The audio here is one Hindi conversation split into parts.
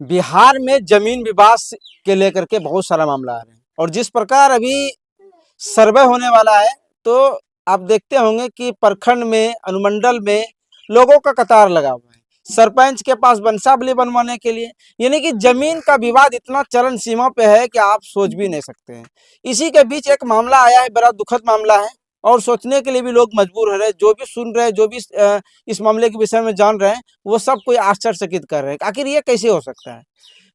बिहार में जमीन विवाद के लेकर के बहुत सारा मामला आ रहे हैं और जिस प्रकार अभी सर्वे होने वाला है तो आप देखते होंगे कि प्रखंड में अनुमंडल में लोगों का कतार लगा हुआ है सरपंच के पास वंशावली बनवाने के लिए। यानी कि जमीन का विवाद इतना चरम सीमा पे है कि आप सोच भी नहीं सकते हैं। इसी के बीच एक मामला आया है, बड़ा दुखद मामला है और सोचने के लिए भी लोग मजबूर हो रहे हैं। जो भी सुन रहे हैं, जो भी इस मामले के विषय में जान रहे हैं, वो सब कोई आश्चर्यचकित कर रहे हैं आखिर ये कैसे हो सकता है।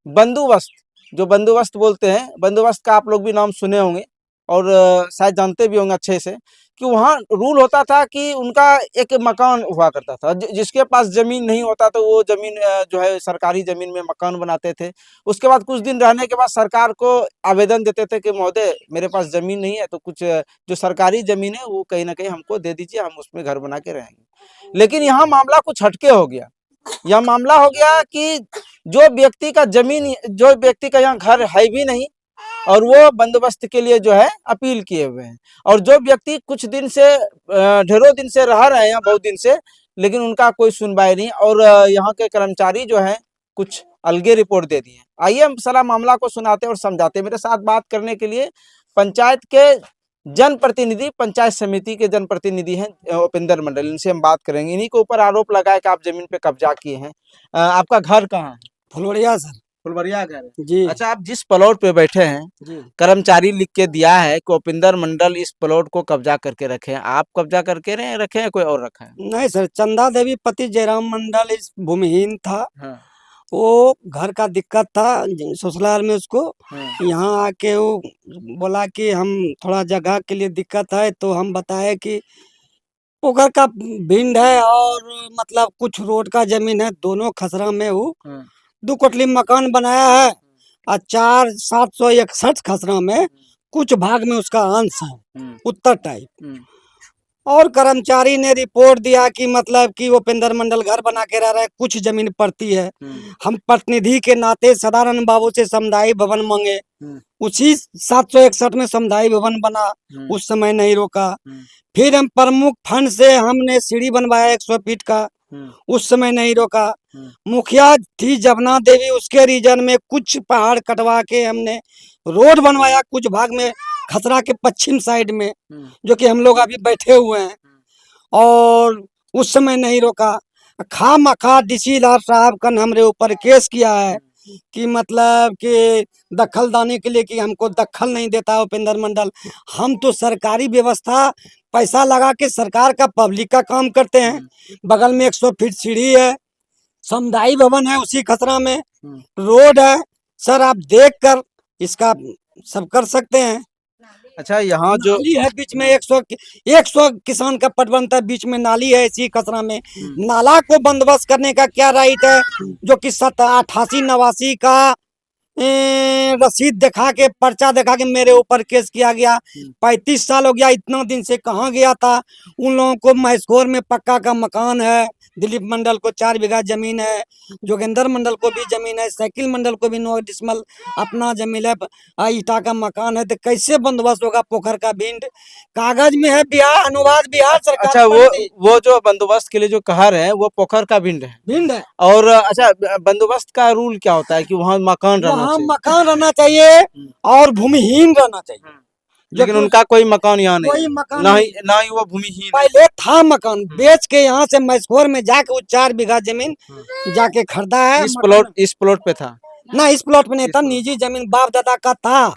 बंदोबस्त, जो बंदोबस्त बोलते हैं, बंदोबस्त का आप लोग भी नाम सुने होंगे और शायद जानते भी होंगे अच्छे से कि वहाँ रूल होता था कि उनका एक मकान हुआ करता था। जिसके पास जमीन नहीं होता तो वो जमीन जो है सरकारी जमीन में मकान बनाते थे। उसके बाद कुछ दिन रहने के बाद सरकार को आवेदन देते थे कि महोदय मेरे पास जमीन नहीं है तो कुछ जो सरकारी जमीन है वो कहीं ना कहीं हमको दे दीजिए, हम उसमें घर बना के रहेंगे। लेकिन यहाँ मामला कुछ हटके हो गया। यह मामला हो गया कि जो व्यक्ति का जमीन, जो व्यक्ति का यहाँ घर है भी नहीं और वो बंदोबस्त के लिए जो है अपील किए हुए हैं, और जो व्यक्ति कुछ दिन से ढेरों दिन से रह रहे हैं, बहुत दिन से, लेकिन उनका कोई सुनवाई नहीं और यहाँ के कर्मचारी जो है कुछ अलगे रिपोर्ट दे दिए। आइए हम सारा मामला को सुनाते और समझाते। मेरे साथ बात करने के लिए पंचायत के जनप्रतिनिधि, पंचायत समिति के जनप्रतिनिधि हैं उपेंद्र मंडल, इनसे हम बात करेंगे। इन्हीं के ऊपर आरोप लगाए कि आप जमीन पे कब्जा किए हैं। आपका घर कहाँ है? फुलवरिया सर। फुलवरिया घर है जी। अच्छा, आप जिस प्लॉट पे बैठे हैं जी। कर्मचारी लिख के दिया है कि उपेंद्र मंडल इस प्लॉट को कब्जा करके रखे हैं, आप कब्जा करके रखे हैं कोई और रखा है? नहीं सर, चंदा देवी पति जयराम मंडल इस भूमिहीन था। हाँ। वो घर का दिक्कत था ससुराल में उसको। हाँ। यहाँ आके वो बोला कि हम थोड़ा जगह के लिए दिक्कत है, तो हम बताए कि पोखर का भिंड है और मतलब कुछ रोड का जमीन है, दोनों खसरा में वो 2 कोठली मकान बनाया है और 4761 खसरा में कुछ भाग में उसका अंश है उत्तर टाइप। और कर्मचारी ने रिपोर्ट दिया कि मतलब कि उपेंद्र मंडल घर बना के रह रहा है, कुछ जमीन पड़ती है। हम प्रतिनिधि के नाते सदानंद बाबू से समुदाय भवन मांगे, उसी 761 में समुदाय भवन बना, उस समय नहीं रोका। फिर हम प्रमुख फंड से हमने सीढ़ी बनवाया 100 फीट का, उस समय नहीं रोका। मुखिया थी जबना देवी, उसके रीजन में कुछ पहाड़ कटवा के हमने रोड बनवाया कुछ भाग में खसरा के पश्चिम साइड में, जो कि हम लोग अभी बैठे हुए हैं, और उस समय नहीं रोका। खामखा डीसी साहब का हमारे ऊपर केस किया है कि मतलब कि दखलदानी के लिए कि हमको दखल नहीं देता उपेंद्र मंडल। हम तो सरकारी व्यवस्था पैसा लगा के सरकार का पब्लिक का काम करते हैं। बगल में 100 फीट सीढ़ी है, समुदाय भवन है उसी खसरा में, रोड है। सर आप देखकर इसका सब कर सकते हैं। अच्छा, यहाँ जो नाली है बीच में 100 किसान का पट बनता है, बीच में नाली है इसी खसरा में। नाला को बंदोबस्त करने का क्या राइट है, जो कि 88-89 का रसीद दिखा के, पर्चा दिखा के मेरे ऊपर केस किया गया। 35 साल हो गया, इतना दिन से कहाँ गया था। उन लोगों को महेशखोर में पक्का का मकान है, दिलीप मंडल को 4 बीघा जमीन है, जोगेंद्र मंडल को भी जमीन है, साइकिल मंडल को भी 9 डिसमल अपना जमीन है, ईटा का मकान है। तो कैसे बंदोबस्त होगा? पोखर का भिंड कागज में है, बिहार अनुवाद बिहार सरकार। अच्छा, वो जो बंदोबस्त के लिए जो कहा रहे हैं वो पोखर का भिंड है। और अच्छा, बंदोबस्त का रूल क्या होता है कि वहाँ मकान रहना चाहिए और भूमिहीन रहना चाहिए। लेकिन उनका कोई मकान यहाँ नहीं, ना ही वो भूमिहीन। पहले था मकान, बेच के यहाँ से महेशखोर में जाके वो 4 बीघा जमीन जाके खरीदा है। इस प्लॉट पे था ना, इस प्लॉट में नहीं था, निजी जमीन बाप दादा का था,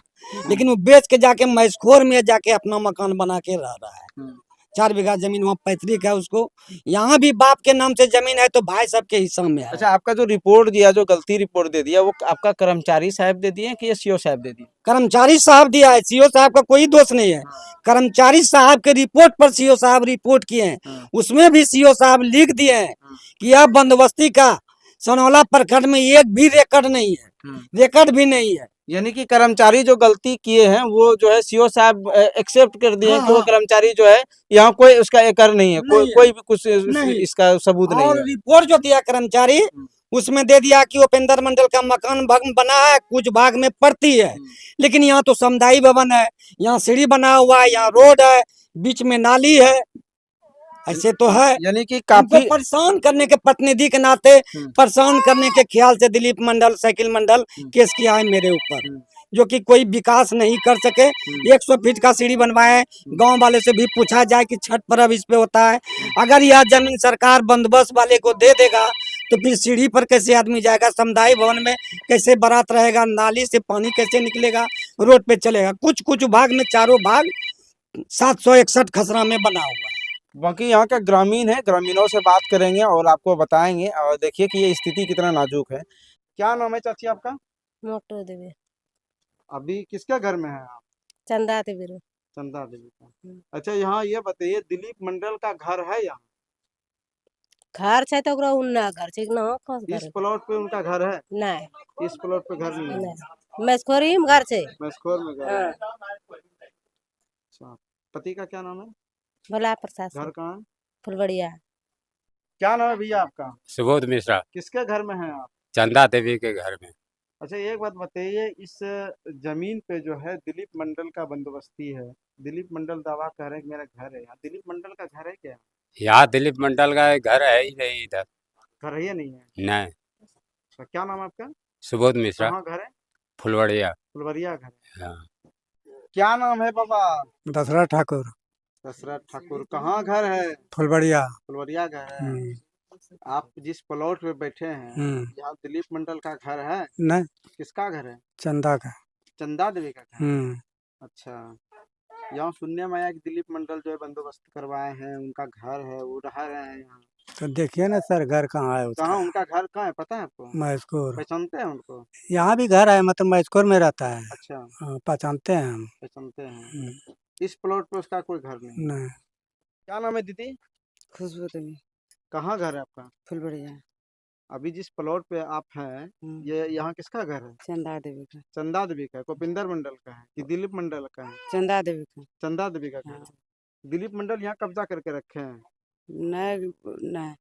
लेकिन वो बेच के जाके महेशखोर में जाके अपना मकान बना के रह रहा है। 4 बीघा जमीन वहाँ पैतृक है उसको। यहाँ भी बाप के नाम से जमीन है तो भाई सबके हिस्सा में है। अच्छा, आपका जो रिपोर्ट दिया, जो गलती रिपोर्ट दे दिया, वो आपका कर्मचारी साहब दे दिए कि सीओ साहब दे दिए? कर्मचारी साहब दिया है, सीओ साहब का कोई दोष नहीं है। कर्मचारी साहब के रिपोर्ट पर सीओ साहब रिपोर्ट किए हैं, उसमें भी सीओ साहब लिख दिए हैं कि यह बंदोबस्ती का सनौला प्रखंड में एक भी रिकॉर्ड नहीं है, रिकॉर्ड भी नहीं है। यानी कि कर्मचारी जो गलती किए हैं वो जो है सीओ साहब एक्सेप्ट कर दिए कि वो कर्मचारी जो है यहाँ कोई उसका एकड़ नहीं है, कोई भी कुछ इसका सबूत नहीं है। रिपोर्ट जो दिया कर्मचारी उसमें दे दिया कि उपेंद्र मंडल का मकान बना है, कुछ भाग में पड़ती है, लेकिन यहाँ तो समुदाय भवन है, यहाँ सीढ़ी बना हुआ है, यहाँ रोड है, बीच में नाली है। ऐसे तो है। यानी कि इनको काफी परेशान करने के प्रतिनिधि के नाते परेशान करने के ख्याल से दिलीप मंडल साइकिल मंडल केस किया है मेरे ऊपर, जो कि कोई विकास नहीं कर सके। 100 फीट का सीढ़ी बनवाए, गांव वाले से भी पूछा जाए कि छठ पर्व इस पे होता है, अगर यह जमीन सरकार बंदोबस्त वाले को दे देगा तो फिर सीढ़ी पर कैसे आदमी जाएगा, समुदाय भवन में कैसे बारात रहेगा, नाली से पानी कैसे निकलेगा, रोड पे चलेगा। कुछ कुछ भाग में, चारों भाग 761 खसरा में बना हुआ है। बाकी यहाँ का ग्रामीण है, ग्रामीणों से बात करेंगे और आपको बताएंगे। और देखिए कि ये स्थिति कितना नाजुक है। क्या नाम है चाची आपका? मोटो देवी, अभी किसके घर में है आप? चंदा देवी। चंदा देवी का। अच्छा, यहाँ ये बताइए, दिलीप मंडल का घर है यहाँ? घर छे तो ओकरा उन्ना घर छे ना, कौन घर इस प्लॉट पे उनका घर है? नहीं, इस प्लॉट पे घर नहीं है? मस्कोरी में घर छे। मस्कोर में घर है। हाँ, अच्छा, पति का क्या नाम है? भोला प्रसाद घर से, कहाँ है? फुलबड़िया। क्या नाम है भैया आपका? सुबोध मिश्रा, किसके घर में है आप? चंदा देवी के घर में। अच्छा, एक बात बताइए, इस जमीन पे जो है दिलीप मंडल का बंदोबस्ती है। दिलीप मंडल दावा कर रहे हैं कि मेरा घर है यहाँ। दिलीप मंडल का घर है क्या? यहाँ दिलीप मंडल का घर है ही नहीं इधर। घर है या नहीं है? नहीं। अच्छा, क्या नाम है आपका? सुबोध मिश्रा, कहाँ घर है? फुलवड़िया। फुलवरिया घर है। हाँ। क्या नाम है बाबा? दशरथ ठाकुर, दशरथ ठाकुर। कहाँ घर है? फुलबड़िया। फुलवरिया घर है। आप जिस प्लॉट पे बैठे हैं, यहाँ दिलीप मंडल का घर है? नहीं, किसका घर है? चंदा का। चंदा देवी का घर है। अच्छा, यहाँ सुनने में आया कि दिलीप मंडल जो है बंदोबस्त करवाए हैं, उनका घर है, वो रह रहे हैं यहाँ। तो देखिए ना सर, घर कहाँ है उसका? कहाँ उनका घर कहाँ है, पता है आपको? मस्कोर। पहचानते हैं उनको? यहाँ भी घर है, मतलब मस्कोर में रहता है। अच्छा, हाँ, पहचानते हैं हम। पहचानते हैं। इस प्लॉट पे उसका कोई घर नहीं? नहीं। क्या नाम है दीदी? खुशबू देवी, कहाँ घर है आपका? फुलबड़िया। अभी जिस प्लॉट पे आप हैं, ये यहाँ किसका घर है? चंदा देवी का। चंदा देवी का? गोविंदर मंडल का है कि दिलीप मंडल का है? चंदा देवी का। चंदा देवी का घर है। दिलीप मंडल यहाँ कब्जा करके रखे हैं? नहीं नहीं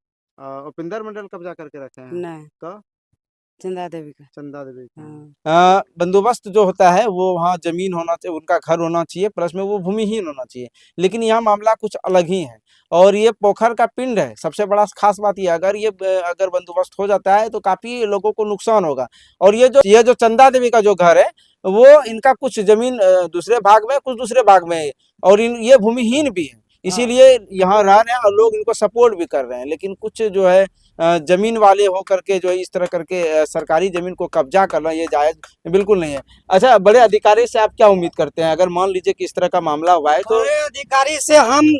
उपिंदर मंडल कब्जा करके रखे हैं? नहीं, तो चंदा देवी का। चंदा देवी का। हाँ। बंदोबस्त जो होता है वो वहाँ जमीन होना चाहिए, उनका घर होना चाहिए, प्लस में वो भूमिहीन होना चाहिए। लेकिन यहाँ मामला कुछ अलग ही है। और ये पोखर का पिंड है। सबसे बड़ा खास बात ये, अगर बंदोबस्त हो जाता है तो काफी लोगों को नुकसान होगा। और ये जो चंदा देवी का जो घर है, वो इनका कुछ जमीन दूसरे भाग में, कुछ दूसरे भाग में है, और ये भूमिहीन भी है, इसीलिए यहाँ रह रहे हैं और लोग इनको सपोर्ट भी कर रहे हैं। लेकिन कुछ जो है जमीन वाले हो करके जो है इस तरह करके सरकारी जमीन को कब्जा करना, ये जायज बिल्कुल नहीं है। अच्छा, बड़े अधिकारी से आप क्या उम्मीद करते हैं, अगर मान लीजिए कि इस तरह का मामला हुआ है तो? बड़े अधिकारी से हम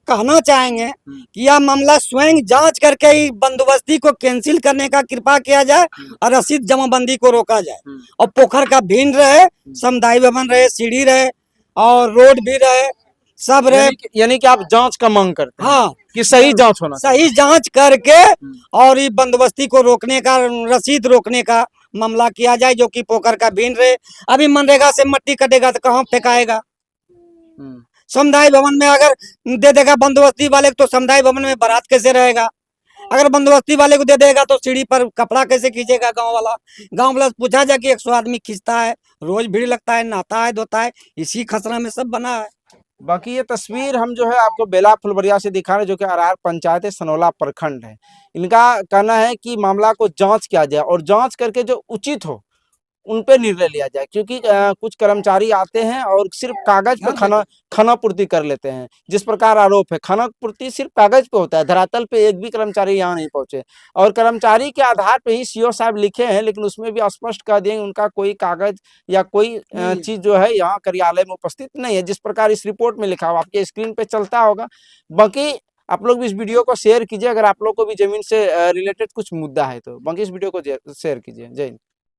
कहना चाहेंगे कि यह मामला स्वयं जांच करके ही बंदोबस्ती को कैंसिल करने का कृपा किया जाए और रसीद जमाबंदी को रोका जाए, और पोखर का भिन्न रहे, समुदाय भवन रहे, सीढ़ी रहे और रोड भी रहे, सब रहे। यानी कि आप जांच का मांग करते हैं? हाँ, कि सही जांच होना चाहिए। सही जांच करके और ये बंदोबस्ती को रोकने का, रसीद रोकने का मामला किया जाए, जो कि पोखर का भिन्न रहे। अभी मनरेगा से मट्टी कटेगा तो कहाँ फेंकाएगा? समुदाय भवन में अगर दे देगा बंदोबस्ती वाले को, तो समुदाय भवन में बारात कैसे रहेगा? अगर बंदोबस्ती वाले को दे देगा तो सीढ़ी पर कपड़ा कैसे खींचेगा गांव वाला? पूछा जाए कि 100 आदमी खींचता है, रोज भीड़ लगता है, नहाता है, धोता है, इसी खसरा में सब बना है। बाकी ये तस्वीर हम जो है आपको बेला फुलबरिया से दिखा रहे हैं, जो कि अरार पंचायत है, सनौला प्रखंड है। इनका कहना है कि मामला को जांच किया जाए और जांच करके जो उचित हो उन पे निर्णय लिया जाए, क्योंकि कुछ कर्मचारी आते हैं और सिर्फ कागज पे खाना पूर्ति कर लेते हैं। जिस प्रकार आरोप है, खाना पूर्ति सिर्फ कागज पे होता है, धरातल पे एक भी कर्मचारी यहाँ नहीं पहुंचे। और कर्मचारी के आधार पे ही सीओ साहब लिखे हैं, लेकिन उसमें भी स्पष्ट कर दिए उनका कोई कागज या कोई चीज जो है यहाँ कार्यालय में उपस्थित नहीं है, जिस प्रकार इस रिपोर्ट में लिखा हुआ आपके स्क्रीन पे चलता होगा। बाकी आप लोग भी इस वीडियो को शेयर कीजिए, अगर आप लोग को भी जमीन से रिलेटेड कुछ मुद्दा है तो। बाकी इस वीडियो को शेयर कीजिए। जय हिंद।